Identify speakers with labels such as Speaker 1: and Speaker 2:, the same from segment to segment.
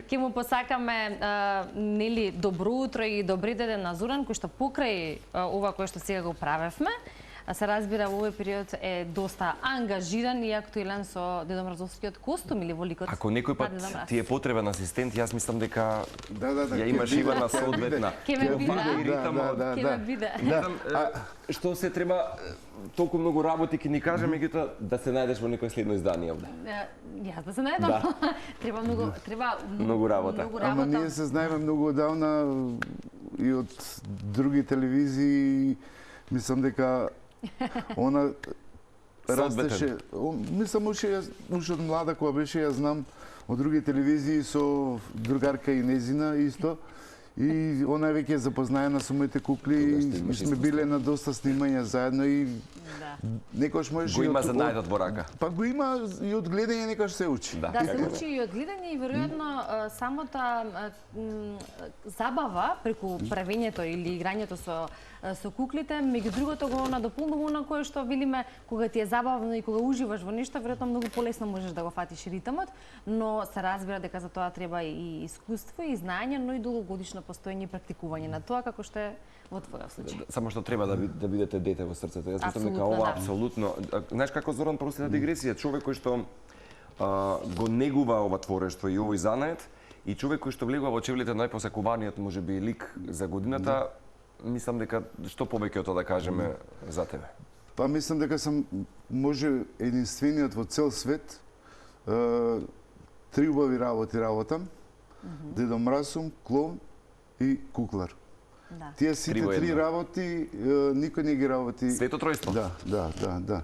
Speaker 1: Ќе му посакаме нели добро утро и добри ден на Зоран, кој што покрај ова кој што сега го правевме, се разбира во овој период е доста ангажиран и актуелен со Дедо Мразовскиот костум или во ликот.
Speaker 2: Ако некој пат ти е потребен асистент, јас мислам дека ја имаш Ивана соодветна.
Speaker 1: Ке ме биде.
Speaker 2: Ке
Speaker 1: ме биде.
Speaker 2: Што се треба толку многу работи ќе ни каже, меѓутоа да се најдеш во некој следно издание овде.
Speaker 1: Јас да се најдам. Треба
Speaker 2: многу работа.
Speaker 3: Ама ние се знаеме многу одавна и од други телевизии. Мислам дека она растеше, мислам уште од млада кога беше, ја знам од други телевизии со другарка и незина исто. И она веќе е запознаена со моите кукли и сме биле на доста снимања заедно и некош можеш
Speaker 2: го има за најдот во рака.
Speaker 3: Па го има и од гледање некош се учи.
Speaker 1: Да, се учи и од гледање и веројатно самата забава преку правењето или играњето со куклите, меѓу другото го надополнува на кое што велиме кога ти е забавно и кога уживаш во нешто, веројатно многу полесно можеш да го фатиш ритмот, но се разбира дека за тоа треба и искуство и знаење, но и долгогодишно постоење и практикување на тоа како што е во твојот случај.
Speaker 2: Само што треба да бидете дете во срцето. Јас мислам дека ова апсолутно. Знаеш како Зоран, просто една дигресија, човек кој што го негува ова творештво и овој занает и човек кој што влегува во чевлите најпосакуваниот можеби лик за годината, мислам дека што повеќе од тоа да кажеме за тебе.
Speaker 3: Па мислам дека сум може единствениот во цел свет. Три убави работам. Дедо Мраз сум, клоун и куклар. Тие сите три работи никој не ги работи.
Speaker 2: Свето тројство.
Speaker 3: Да.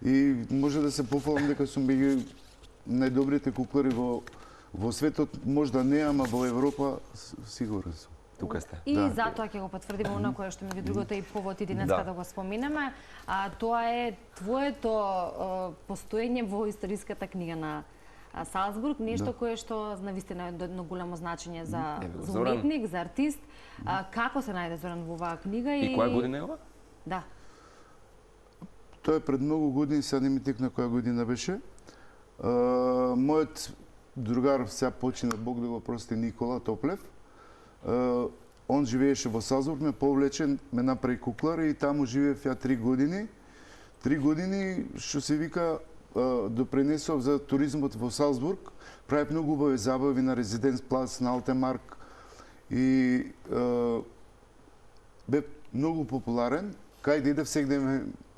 Speaker 3: И може да се пофалам дека сум меѓу најдобрите куклари во светот, можда не, ама во Европа сигурен сум.
Speaker 2: Тука сте.
Speaker 1: И затоа ќе го потврдиме она кое што меѓу другото и повод и денеска да го споминеме, а тоа е твоето постоење во историската книга на Салцбург, нешто кое што навистина е едно големо значење за уметник, за артист. Како се најде Зоран во оваа книга
Speaker 2: и која година е ова?
Speaker 1: Да.
Speaker 3: Тоа е пред многу години, сега не ми текна која година беше. Мојот другар, сега почина, Бог да го прости, Никола Топлев. Он живееше во Салцбург, ме повлече, ме направи куклар и таму живеев ја 3 години. 3 години, што се вика, допринесов за туризмот во Салцбург. Правев многу убави забави на Резиденц Плац, на Алтемарк и бе многу популарен. Кај да идев сегде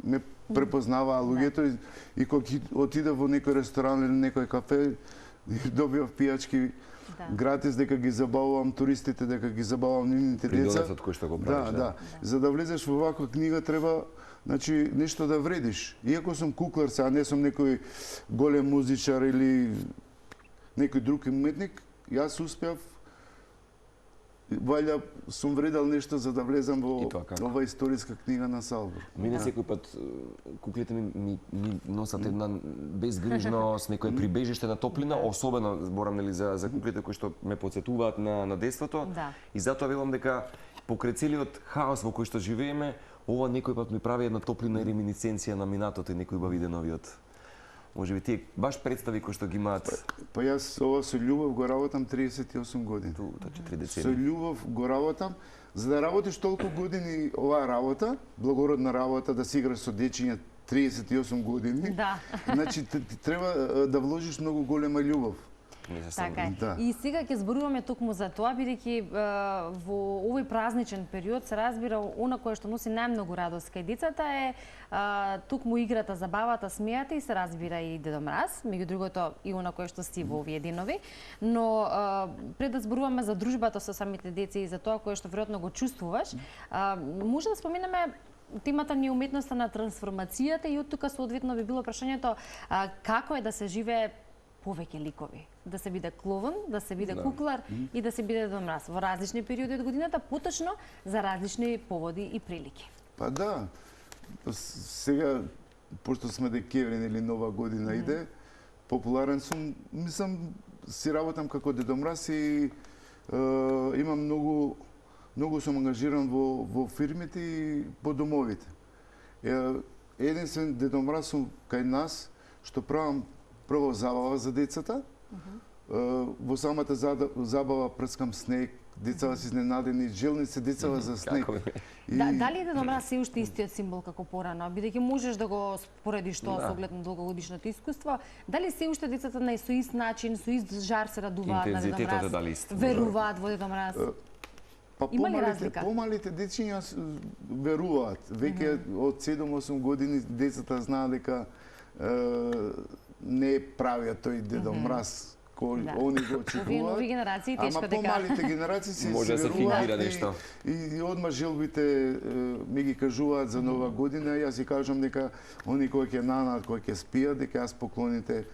Speaker 3: ме препознаваа луѓето и кога отидев во некој ресторан или некој кафе, добивав пијачки гратис, дека ги забавувам туристите, дека ги забавувам нивните деца.
Speaker 2: Придонесот кој што го правиш.
Speaker 3: Да. За да влезеш во ваква книга треба нешто да вредиш. Иако сум куклар, сега не сум некој голем музичар или некој друг уметник, јас успеав, вајда сум вредел нешто за да влезам во ова историска книга на Салцбург.
Speaker 2: Мене секој пат куклите ми носат една безгрижност, некој прибежиште на топлина, особено зборам нели за куклите кои што ме потсетуваат на детството. И затоа велам дека покрај целиот хаос во кој што живееме, ова некој пат ми прави една топлина и реминисценција на минатото и некој убави деновиот. Можеби тие баш представи кои што ги имаат.
Speaker 3: Па јас ова со љубов го работам 38 години. Со љубов го работам, за да работиш толку години оваа работа, благородна работа, да си играш со дечиња 38 години.
Speaker 1: Да.
Speaker 3: Значи треба да вложиш многу голема љубов.
Speaker 1: Така е. И сега ќе зборуваме токму за тоа, бидејќи во овој празничен период се разбира она кое што носи најмногу радост кај децата е токму играта, забавата, смејата и се разбира и Дедо Мраз, меѓу другото и она кое што си во овие денови. Но пред да зборуваме за дружбата со самите деца и за тоа кое што веројатно го чувствуваш, може да споменеме темата ни уметноста на трансформацијата и од тука соодветно би било прашањето како е да се живее повеќе ликови, да се биде клоун, да се биде куклар и да се биде Дедо Мраз во различни периоди од годината, поточно за различни поводи и прилики.
Speaker 3: Па да, сега, пошто сме декември или нова година иде, популарен сум, мислам, си работам како Дедо Мраз и имам многу сум ангажиран во фирмите и по домовите. Единствен Дедо Мраз сум кај нас, што правам прво забава за децата, во самата забава прскам снег, децава се изненадени, желни се децава за снег.
Speaker 1: Дали Дедо Мраз е уште истиот символ како порано, бидејќи можеш да го споредиш тоа со оглед на долгогодишното искуство, дали се уште децата на со ист начин, со ист жар се радуваат на Дедо Мраз, веруваат во Дедо Мраз?
Speaker 3: Па помалите дечиња веруваат. Веќе од 7-8 години децата знаат дека не правиот тој Дедо Мраз кој они го очекуваат.
Speaker 1: Нови генерации тешко дека.
Speaker 3: Ама помалите генерации се
Speaker 2: може да се фингира нешто.
Speaker 3: И одма желбите ми ги кажуваат за Нова година, јас си кажам дека они кои ќе нанаат, кои ќе спијат, дека јас поклоните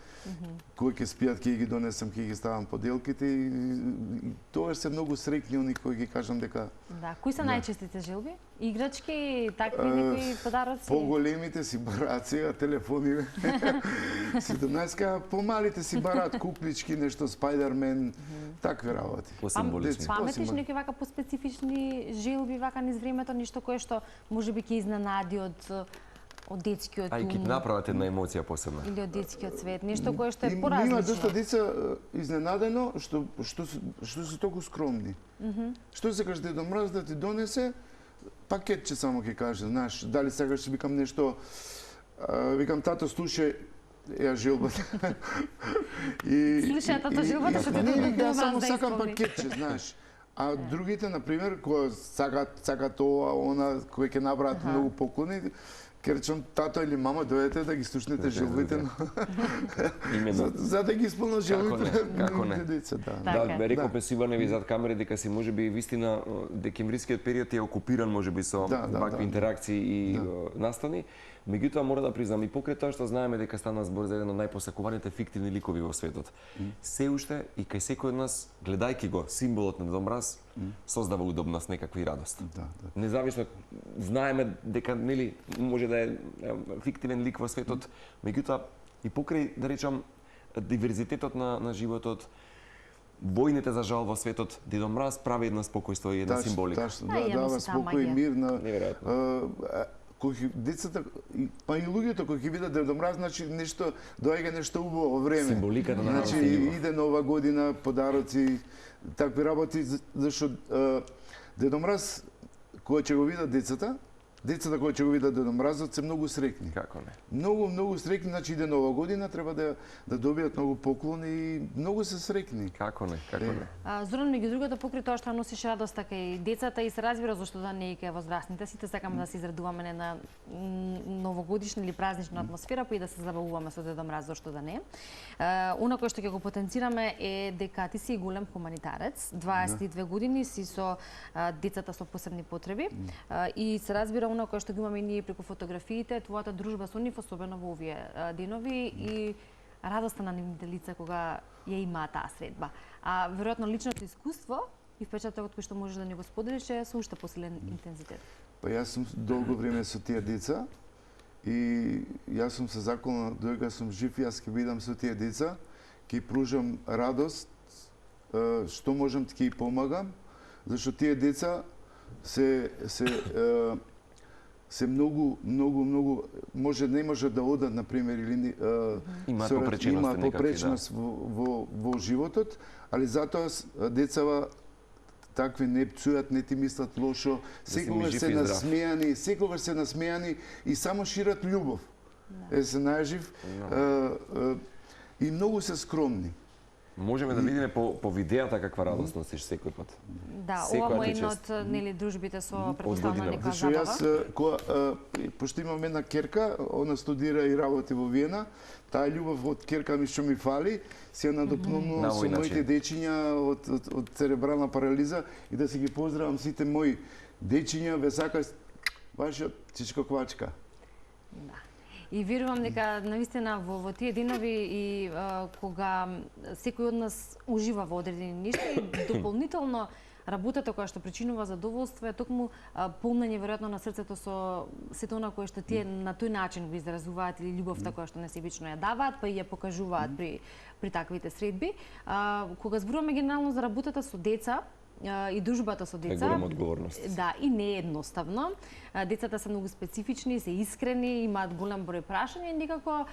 Speaker 3: кои ќе спијат, ќе ги донесам, ќе ги ставам поделките и тоа се многу среќни они кои ги кажам дека.
Speaker 1: Да, кои се најчестите желби? Играчки, такви некои подароци?
Speaker 3: Поголемите си бараат сега телефони. 17-ка, помалите си бараат куклички, нешто Спајдермен, такви работи.
Speaker 2: Посимволични.
Speaker 1: Паметиш некои вака поспецифични желби вака низ времето, нешто кое што можеби ќе изненади од детскиот ум.
Speaker 2: Ај ќе направат една емоција посебна.
Speaker 1: Или од детскиот свет, нешто кое што е поразлично.
Speaker 3: Има доста деца изненадено што се толку скромни. Што сакаш Дедо Мраз да ти донесе? Пакетче само ќе каже, знаеш, дали сакаш викам нешто, викам тато слушај ја желбата.
Speaker 1: Слушај тато желбата што ти Дедо Мраз
Speaker 3: само сакам пакетче, знаеш. А другите, например, кои сакат ова, она, кои ќе набраат многу поклони, ќе речам тато или мама дојдете да ги слушнете желбите, за да ги исполнат желбите на деца.
Speaker 2: Да, рекопе Сиваневи зад камери дека си можеби вистина декемврискиот период е окупиран можеби со вакви интеракции и настани. Меѓутоа мора да признам и покрај тоа што знаеме дека стана збор за еден од најпосакуваните фиктивни ликови во светот. Се уште и кај секој од нас, гледајќи го символот на Дедо Мраз, создава удобност, некаква и радост. Независно знаеме дека нели може да е фиктивен лик во светот, меѓутоа и покрај да речам диверзитетот на животот, војните за жал во светот, Дедо Мраз прави една спокојство и една символика.
Speaker 3: Дава спокој и мир на децата, па и луѓето кои ќе видат Дедо Мраз, значи нешто доаѓа нешто убаво време.
Speaker 2: Символиката на
Speaker 3: значи иде Нова година, подароци, такви работи, зашто Дедо Мраз кој ќе го видат децата кои ќе го видат Дедо Мразот се многу среќни.
Speaker 2: Како не?
Speaker 3: Многу среќни, значи иде Нова година, треба да добијат многу поклони и многу се среќни.
Speaker 2: Како не?
Speaker 1: Зоран, меѓу другото, покрај тоа што носиш радост кај децата и се разбира зашто да не и кај возрастните, сите сакаме да се израдуваме на новогодишна или празнична атмосфера, па и да се забавуваме со Дедо Мраз, зашто да не. Она кое што ќе го потенцираме е дека ти си голем хуманитарец, 22 години си со децата со посебни потреби и се разбира она кое што ги имаме и ние преку фотографиите, твојата дружба со нив, особено во овие денови и радоста на нивните лица кога ја имаа таа средба. А веројатно личното искуство и впечатокот кој што можеш да ни го споделиш е со уште посилен интензитет.
Speaker 3: Па јас сум долго време со тие деца и јас сум се заколнал додека сум жив, јас ќе бидам со тие деца, ќе пружам радост, што можам ќе ги помагам, зашто тие деца се многу не може да одат на пример или
Speaker 2: имаат
Speaker 3: попреченост во животот, али затоа децава такви не пцујат, не ти мислат лошо, секогаш се насмејани и само шират љубов. Се најжив и многу се скромни.
Speaker 2: Можеме да видиме по видеата каква радост носиш секој пат.
Speaker 1: Да, ова е една од нели дружбите со претпоставена некоја забава.
Speaker 3: Пошто имам една керка, она студира и работи во Виена, таа љубов од керка ми што ми фали, се надопнувам со моите дечиња од церебрална парализа и да се ги поздравам сите мои дечиња, ве сака вашиот Чичко Квачка.
Speaker 1: Да. И верувам дека навистина во тие денови и кога секој од нас ужива во одредени нешта и дополнително работата која што причинува задоволство е токму полнење веројатно на срцето со сето она кое што тие на тој начин го изразуваат или љубовта која што несебично ја даваат, па и ја покажуваат при таквите средби. Кога зборуваме генерално за работата со деца, и дружбата со деца.
Speaker 2: Е голема одговорност.
Speaker 1: Да, и не е едноставно. Децата се многу специфични, се искрени, имаат голем број прашања и некако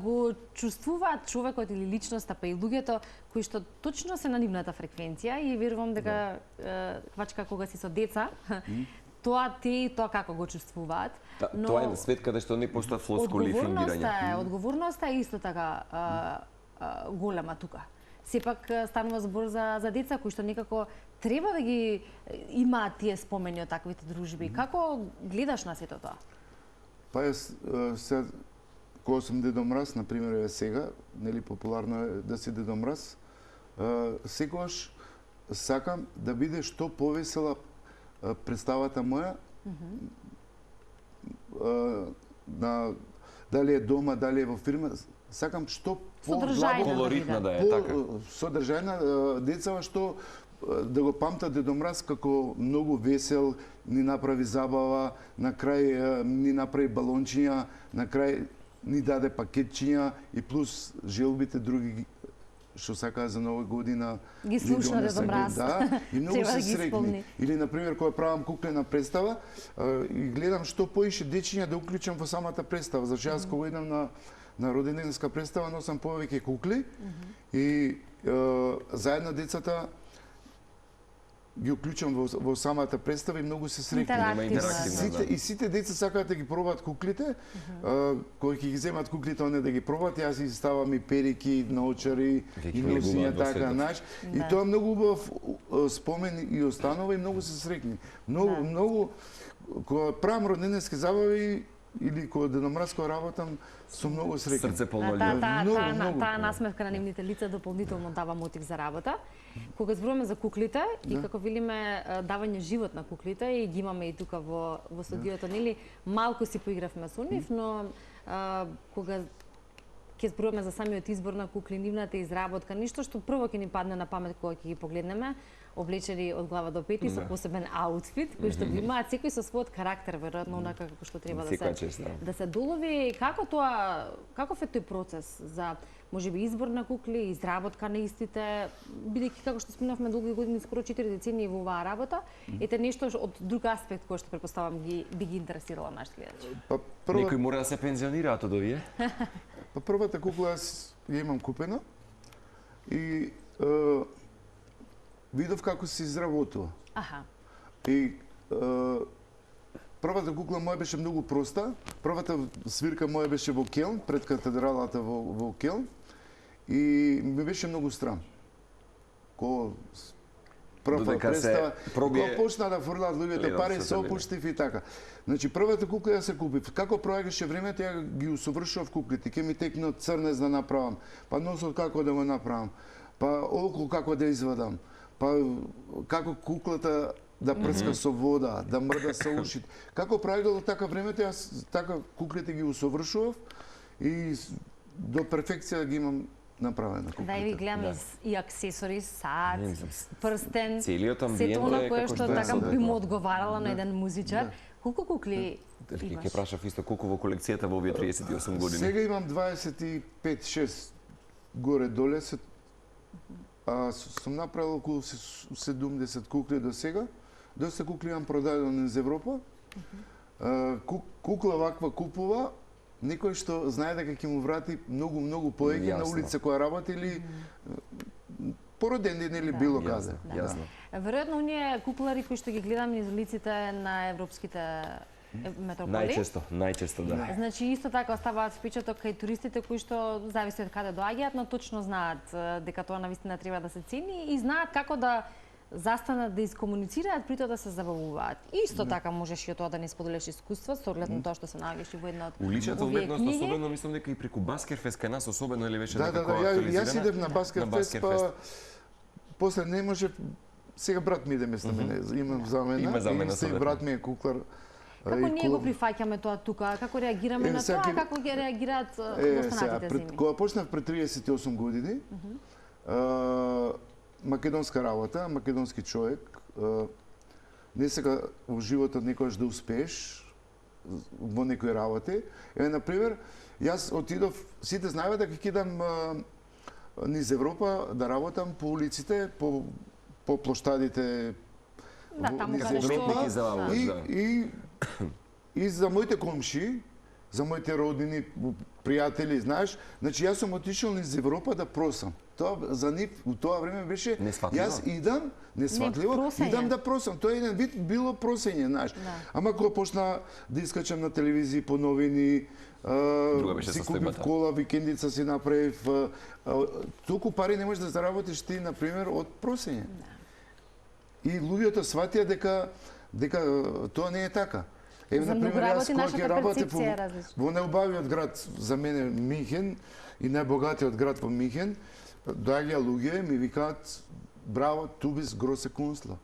Speaker 1: го чувствуваат човекот или личноста, па и луѓето кои што точно се на нивната фреквенција и верувам дека квачка кога си со деца, тоа како го чувствуваат.
Speaker 2: Но тоа е свет каде што не постојат флоскули и фингирање.
Speaker 1: Одговорноста е исто така голема тука. Сепак станува збор за деца кои што некако треба да ги имаат тие спомени од таквите дружби. Како гледаш на сето тоа?
Speaker 3: Па се кога сум Дедо Мраз, например, сега, нели популарно е да си Дедо Мраз, секогаш сакам да биде што повесела представата моја, дали е дома, дали е во фирма, сакам што
Speaker 2: колоритна да е така.
Speaker 3: Содржајна децава што да го памтат Дедо Мраз како многу весел, ни направи забава, на крај ни направи балончиња, на крај ни даде пакетчиња и плюс желбите други што сакаа за Нова година.
Speaker 1: Ги слушна Дедо Мраз.
Speaker 3: Да, и многу се среќни. Или, например, кога правам куклена представа, и гледам што поише дечиња да уклучам во самата представа. Зашто јас кога идам на роденденска представа носам повеќе кукли и заедно децата ги уклучам во самата представа и многу се среќни. И сите деца сакаат да ги пробаат куклите, кои ќе ги земат куклите, оние да ги пробаат, јас ги ставам и перики, наочари, и носиња така, знаеш. И тоа многу убав спомен и останува и многу се среќни. Многу кога правам роденденски забави или кога Дедо Мраз кога работам, сум многу среќен.
Speaker 2: Срце полно љубов.
Speaker 1: Таа насмевка на нивните лица дополнително дава мотив за работа. Кога зборуваме за куклите и како велиме давање живот на куклите и ги имаме и тука во студиото, нели малку си поигравме со нив, но кога ќе зборуваме за самиот избор на кукли, нивната изработка, ништо што прво ќе ни падне на памет кога ќе ги погледнеме, облечени од глава до пети со посебен аутфит, кој што го имаат секој со својот карактер, веројатно онака како што треба да се долови. Каков е тој процес за можеби избор на кукли, изработка на истите, бидејќи како што спомнавме долги години, скоро 4 децении во оваа работа, ете нешто од друг аспект кој што претпоставам би ги интересирало нашите гледачи.
Speaker 2: Некои мора да се пензионираат од овие?
Speaker 3: Па првата кукла јас ја имам купена и видов како се изработува. И првата кукла моја беше многу проста. Првата свирка моја беше во Келн, пред катедралата во Келн. И ми беше многу страм. Кога прва представа, кога почна да фрлаат луѓето пари, се опуштив и така. Значи, првата кукла ја се купив. Како проаѓаше времето, ја ги усовршував куклите. Ке ми текнат црнец да направам, па носот како да го направам, па око како да извадам, па како куклата да прска со вода, да мрда со ушите. Како проаѓало така времето, јас така куклите ги усовршував и до перфекција ги имам направена куклите.
Speaker 1: Да, и ви гледам и аксесори, сад, прстен,
Speaker 2: целиот амбиент
Speaker 1: сето на кое што така би му одговарала на еден музичар. Колку кукли имаш?
Speaker 2: Ке прашав исто колку во колекцијата во овие 38 години.
Speaker 3: Сега имам 25-6 горе-доле. Сум направил околу 70 кукли до сега. Доста кукли имам продадено из Европа. Кукла ваква купува некој што знае дека ќе му врати многу повеќе на улица која работи или породен ден или било каде.
Speaker 2: Јасно.
Speaker 1: Веројатно оние куклари кои што ги гледам низ улиците на европските метрополи.
Speaker 2: Најчесто да.
Speaker 1: Значи исто така оставаат впечаток кај туристите кои што зависи од каде доаѓаат, но точно знаат дека тоа навистина треба да се цени и знаат како да застанат да искомуницираат, при тоа да се забавуваат. Исто така можеш и тоа да не споделиш искуство, со оглед на тоа што се наоѓаш во една од
Speaker 2: уличната уметност, особено мислам дека и преку Баскерфест кај нас особено или беше
Speaker 3: некако актуализирана. Јас идев на Баскерфест, па после не може. Сега брат ми иде место мене, имам замена, и брат ми е куклар.
Speaker 1: Како ние го прифаќаме тоа тука? Како реагираме на тоа? Како ги реагираат останатите земји?
Speaker 3: Кога почнав пред 38 години, македонска работа, македонски човек, не сега во животот некојаш да успееш во некои работи. Например, јас отидов, сите знаеме дека ќе идам низ Европа да работам по улиците, по по плоштадите.
Speaker 1: Да, таму каде што...
Speaker 3: И за моите комши, за моите роднини, пријатели, знаеш, значи јас сум отишол низ Европа да просам. Тоа за нив у тоа време беше јас идам, несватливо, идам да просам. Тоа е еден вид било просење, знаеш. Ама кога почна да искачам на телевизии по новини, си купив кола, викендица си направив, толку пари не можеш да заработиш ти, например, од просење. И луѓето сватија дека тоа не е така. Еве, например, јас кога ќе работев во најубавиот град за мене Михен и најбогатиот град во Михен, доаѓа луѓе ми викаат браво, ту бис гросе кунстла.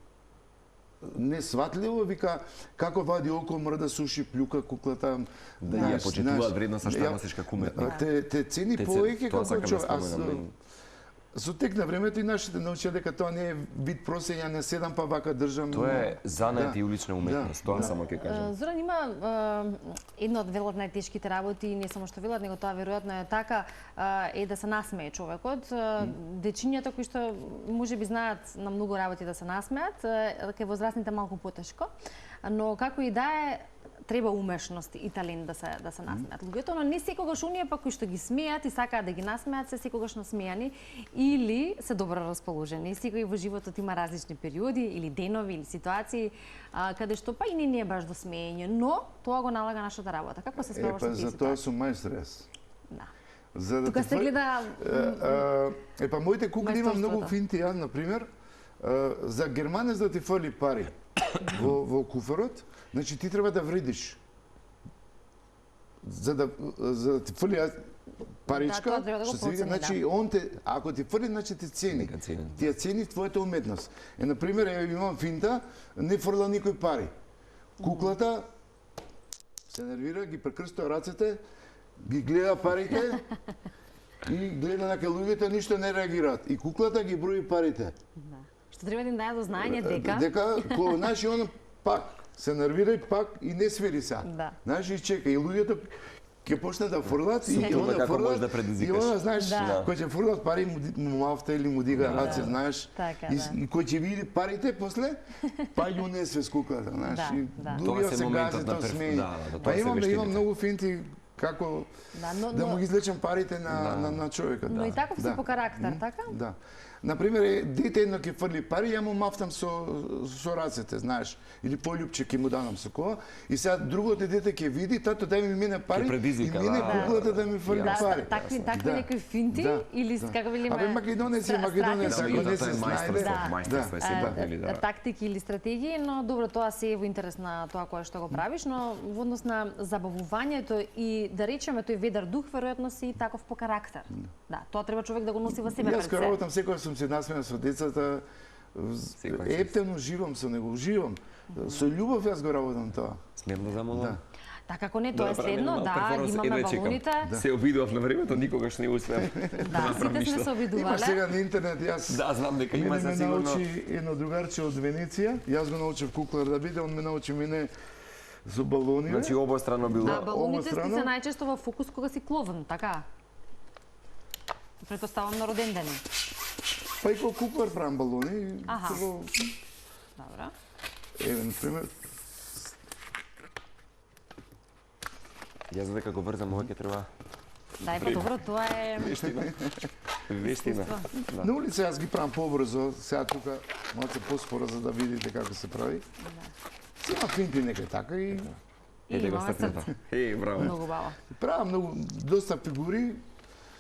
Speaker 3: Несватливо, вика, како вади околу, мора да суши плюка куклата.
Speaker 2: Да ја почитуваат вредноста што носиш како уметник.
Speaker 3: Те цени повеќе како човек. Со тек на времето и нашите научија дека тоа не е вид просење, не седам па вака држам.
Speaker 2: Тоа е занет и улична уметност, тоа само ќе кажам.
Speaker 1: Зоран, има една од велот најтешките работи, не само што велот, него тоа веројатно е така, е да се насмее човекот. Дечињата кои што можеби знаат на многу работи да се насмеат, кај возрастните малку потешко, но како и да е, треба умешност и талент да се насмеат луѓето, но не секогаш оние па кои што ги смеат и сакаат да ги насмеат се секогаш насмеани или се добро расположени. Секој во животот има различни периоди или денови или ситуации каде што па и не е баш до смеење, но тоа го налага нашата работа. Како се справуваш со тие ситуации?
Speaker 3: За тоа сум мајстор јас.
Speaker 1: Да. Тука се гледа
Speaker 3: па моите кукли има многу финти, ја, например, за германец да ти фрли пари во куферот, значи ти треба да вредиш. За да ти фрли паричка, што се вика, значи он те, ако ти фрли, значи те цени. Ти ја цени твојата уметност. Например, имам финта, не фрла никој пари. Куклата се нервира, ги прекрстува рацете, ги гледа парите и гледа на луѓето, ништо не реагираат. И куклата ги брои парите.
Speaker 1: Што треба да им даде до знаење дека...
Speaker 3: Дека, кога, знаеш, и она пак се нервира и пак и не свири са. Знаеш, и чека. И луѓето ќе почне да фрлат и она фрлат. И она, знаеш, кој ќе фрлат пари, му мафта или му дига раце, знаеш. И кој ќе види парите после, па и унесве с куклата, знаеш. И луѓето се гази, тоа смеја. Па имам многу финти како да му ги излечам парите на човекот.
Speaker 1: Но и таков си по карактер, така?
Speaker 3: Да. Например, дете едно ќе фрли пари, ја му мафтам со рацете, знаеш, или пољупче ќе му дадам со кола, и сега другото дете ќе види, тато да ми мине пари, и мине куклата да ми фрли пари.
Speaker 1: Такви некои финти, или како велиме...
Speaker 3: Абе, македонец, ако не се знајде.
Speaker 1: Тактики или стратегии, но добро, тоа се е во интерес на тоа кое што го правиш, но во однос на забавувањето и да речеме тој ведар дух, веројатно си таков по карактер. Да, тоа треба човек да го носи во себе пред се.
Speaker 3: Јас работам секој сум се насмеан со децата, ептено живам со него, уживам. Со љубов јас го работам тоа.
Speaker 2: Смеам да замолам?
Speaker 1: Да, како не, тоа е следно, да, имаме балоните.
Speaker 2: Се обидував на времето, никогаш не успеам.
Speaker 1: Да, сите сме се обидувале.
Speaker 3: Имаш сега на интернет, јас...
Speaker 2: Да, знам дека има се сигурно.
Speaker 3: Мене ме научи едно другарче од Венеција, јас го научив куклар да биде, он ме научи мене со балони.
Speaker 2: Значи обострано било.
Speaker 1: А балоните се најчесто во фокус кога си кловн, така? Претпоставам на роден ден.
Speaker 3: Па и кога куклар правам балони.
Speaker 1: Аха. Добро.
Speaker 3: Еве, например,
Speaker 2: Јас дека го врзам, ова ќе треба...
Speaker 1: Да, па добро, тоа е...
Speaker 2: Вештина.
Speaker 3: На улица јас ги правам побрзо, сега тука малце поспоро за да видите како се прави. Има финти некај така и...
Speaker 2: Ете го срцето. Браво.
Speaker 1: Многу баво.
Speaker 3: Правам многу, доста фигури.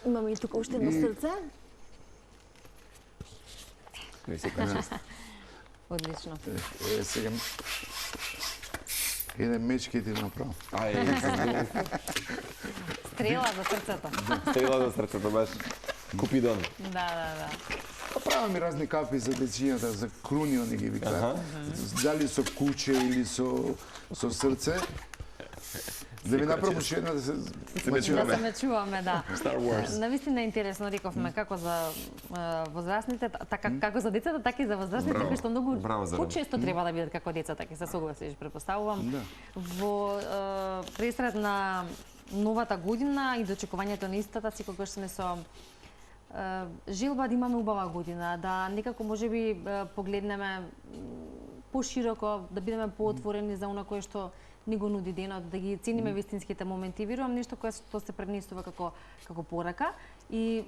Speaker 1: Имаме и тука уште едно срце.
Speaker 2: Не се кажа.
Speaker 1: Одлично.
Speaker 3: Сега... Еден меч ке ти направам.
Speaker 1: Стрела за срцето.
Speaker 2: Стрела за срцето, баш. Купидон.
Speaker 1: Да.
Speaker 3: Правам и разни капи за дечињата, за круни, они ги викаат. Дали со куче или со срце. Да ви направам уште една да се
Speaker 1: мечуваме, да.
Speaker 2: Star Wars.
Speaker 1: Навистина интересно рековме како за возрастните, така како за децата, така и за возрастните, кои што многу почесто треба да бидат како децата, ќе се согласиш, претпоставувам. Во пресред на новата година и дочекувањето на истата, секогаш сме со желба да имаме убава година, да некако можеби погледнеме пошироко, да бидеме поотворени за она кое што ни го нуди денот, да ги цениме вистинските моменти. Верувам нешто кое што се пренесува како порака и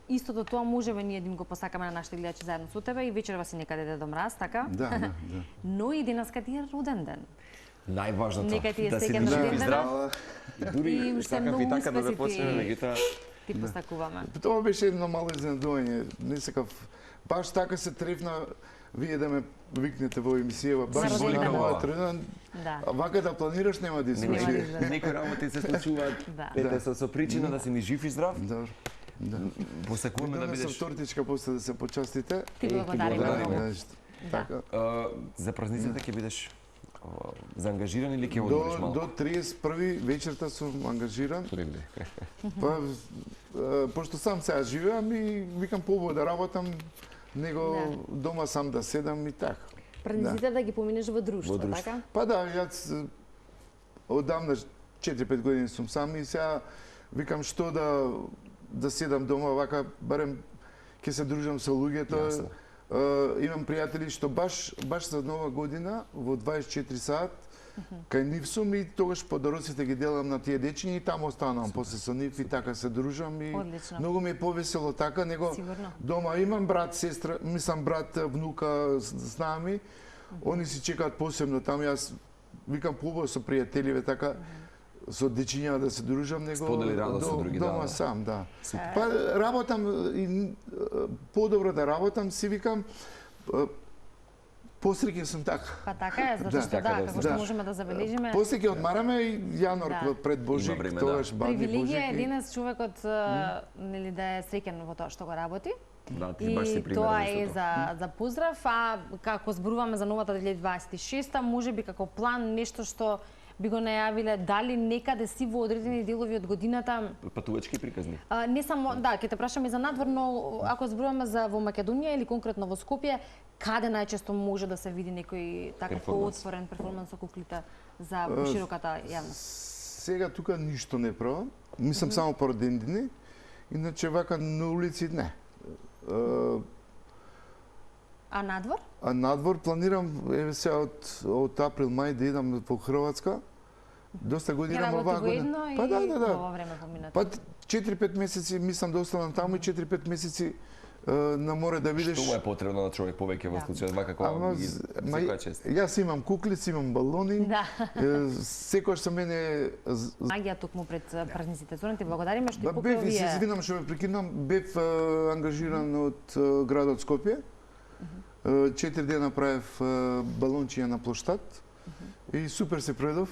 Speaker 1: истото тоа можеме ние да им го посакаме на нашите гледачи заедно со тебе и вечерва си некаде да домраз, така?
Speaker 3: Да.
Speaker 1: Но и денеска ти е роден ден.
Speaker 2: Најважното,
Speaker 1: Нека ти е
Speaker 2: да си
Speaker 1: среќен
Speaker 2: жив и
Speaker 1: роден
Speaker 2: здрав.
Speaker 1: И
Speaker 2: Дури
Speaker 1: уште
Speaker 2: сакав и
Speaker 1: многу
Speaker 2: така да
Speaker 1: успеси
Speaker 2: започнеме, меѓутоа
Speaker 1: ти посакуваме.
Speaker 3: Тоа беше едно мало изненадување. Не сакав. Баш така се трефна вие да ме викнете во емисијава. Баш
Speaker 1: За роден
Speaker 3: на
Speaker 1: ден.
Speaker 3: мојот роден.
Speaker 1: Да.
Speaker 3: Вака да планираш нема да
Speaker 1: Нема да
Speaker 3: случи.
Speaker 1: излезе.
Speaker 2: некои работи се случуваат
Speaker 1: Да.
Speaker 2: ете со причина да си ни жив и здрав.
Speaker 3: Добро. Да.
Speaker 2: Посакуваме да
Speaker 3: Донесов
Speaker 2: бидеш
Speaker 3: тортичка после да се почастите.
Speaker 1: Ти благодариме
Speaker 2: благодариме.
Speaker 1: многу.
Speaker 3: Така.
Speaker 2: за празниците ќе бидеш заангажиран или ќе одмориш малку?
Speaker 3: До 31 вечерта сум ангажиран.
Speaker 2: Добре.
Speaker 3: Па, пошто сам сега живеам и викам побој да работам, него дома сам да седам и така.
Speaker 1: Празниците да ги поминеш во друштво, така?
Speaker 3: Па да, јас одамна 4-5 години сум сам и сега викам што да седам дома вака, барем ќе се дружам со луѓето.
Speaker 2: Јасно.
Speaker 3: Имам пријатели што баш за нова година во 24 сат кај нив сум и тогаш подароците ги делам на тие дечиња и таму останувам после со нив и така се дружам и
Speaker 1: Одлично.
Speaker 3: многу ми е повесело така, него
Speaker 1: Сигурно.
Speaker 3: дома имам брат, сестра, мислам брат, внука с нами. Они си чекаат посебно таму, јас викам побој со пријателиве така со дечиња да се дружам, него
Speaker 2: Сподели радост со други,
Speaker 3: дома
Speaker 2: да.
Speaker 3: сам, да. Па работам и подобро да работам, си викам посреќен сум така.
Speaker 1: Па така е, затоа што
Speaker 2: Така да,
Speaker 1: како што
Speaker 3: да.
Speaker 1: можеме да забележиме.
Speaker 3: После ќе одмараме и јануар
Speaker 1: Да.
Speaker 3: пред Божик,
Speaker 2: Има време,
Speaker 3: тогаш бадни
Speaker 1: Привилегија е
Speaker 3: Божик.
Speaker 1: денес човекот нели да е среќен во тоа што го работи.
Speaker 2: Да, ти баш си
Speaker 1: И
Speaker 2: пример
Speaker 1: тоа
Speaker 2: за
Speaker 1: е
Speaker 2: истото.
Speaker 1: за поздрав, а како зборуваме за новата 2026, можеби како план нешто што би го најавиле дали некаде си во одредени делови од годината.
Speaker 2: Патувачки приказни.
Speaker 1: Не само, да, ќе те прашам и за надвор, но ако зборуваме за во Македонија или конкретно во Скопје, каде најчесто може да се види некој таков
Speaker 2: Перформанс.
Speaker 1: поотворен перформанс со куклите за пошироката јавност?
Speaker 3: Сега тука ништо не правам. Мислам само по родендини. Иначе вака на улици не.
Speaker 1: А надвор?
Speaker 3: А надвор планирам еве сега од април мај да идам по Хрватска. Доста години
Speaker 1: Ќе
Speaker 3: имам
Speaker 1: работи
Speaker 3: оваа
Speaker 1: во
Speaker 3: година.
Speaker 1: едно и
Speaker 3: Па да.
Speaker 1: во време поминато.
Speaker 3: Па 4-5 месеци мислам да останам таму и 4-5 месеци на море да видиш.
Speaker 2: Што му е потребно на човек повеќе во
Speaker 1: Да.
Speaker 2: случајот вака кога
Speaker 3: Ама,
Speaker 2: ги секоја чест.
Speaker 3: јас имам куклици, имам балони.
Speaker 1: Да.
Speaker 3: Секојаш со мене
Speaker 1: Магија токму пред празниците. Зоран, ти благодариме што и
Speaker 3: Ба,
Speaker 1: покрај
Speaker 3: бев, и се
Speaker 1: овие.
Speaker 3: извинам што ме прекинам, бев ангажиран од градот Скопје. 4 дена правев балончиња на плоштад и супер се проведов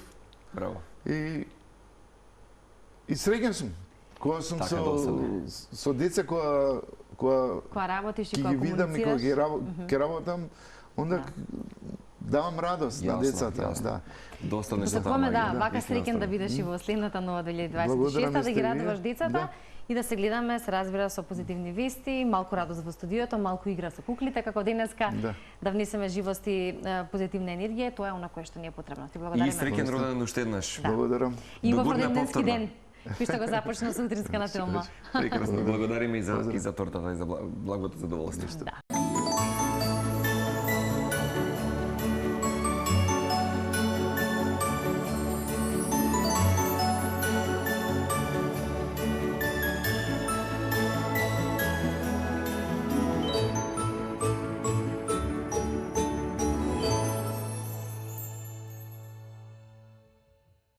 Speaker 2: Браво.
Speaker 3: и среќен сум. Кога сум
Speaker 2: Така доцна.
Speaker 3: со деца која
Speaker 1: Кога работиш и
Speaker 3: ќе
Speaker 1: кога
Speaker 3: ги видам и кога
Speaker 1: комуницираш.
Speaker 3: ќе работам, onda давам радост на
Speaker 2: Јасно,
Speaker 3: децата.
Speaker 2: јасно.
Speaker 3: Да.
Speaker 2: Доста нешто
Speaker 1: Посакуваме да, вака
Speaker 2: Вистина
Speaker 1: среќен да
Speaker 2: стави.
Speaker 1: бидеш и во следната нова 2026,
Speaker 3: Благодарам
Speaker 1: да ги
Speaker 3: сте
Speaker 1: радуваш
Speaker 3: вие.
Speaker 1: децата
Speaker 3: Да.
Speaker 1: и да се гледаме, се разбира, со позитивни вести, малку радост во студиото, малку игра со куклите, како денеска, да внесеме живост и позитивна енергија, тоа е она кое што ни е потребно. Ти
Speaker 2: И
Speaker 1: благодариме.
Speaker 2: среќен роден ден уште еднаш.
Speaker 3: Благодарам.
Speaker 1: И во
Speaker 2: До година
Speaker 1: роденденски
Speaker 2: повторно.
Speaker 1: ден, кој што го започна сутринска на Телма.
Speaker 2: Прекрасно, благодариме и за тортата и за благото задоволство.
Speaker 1: Да.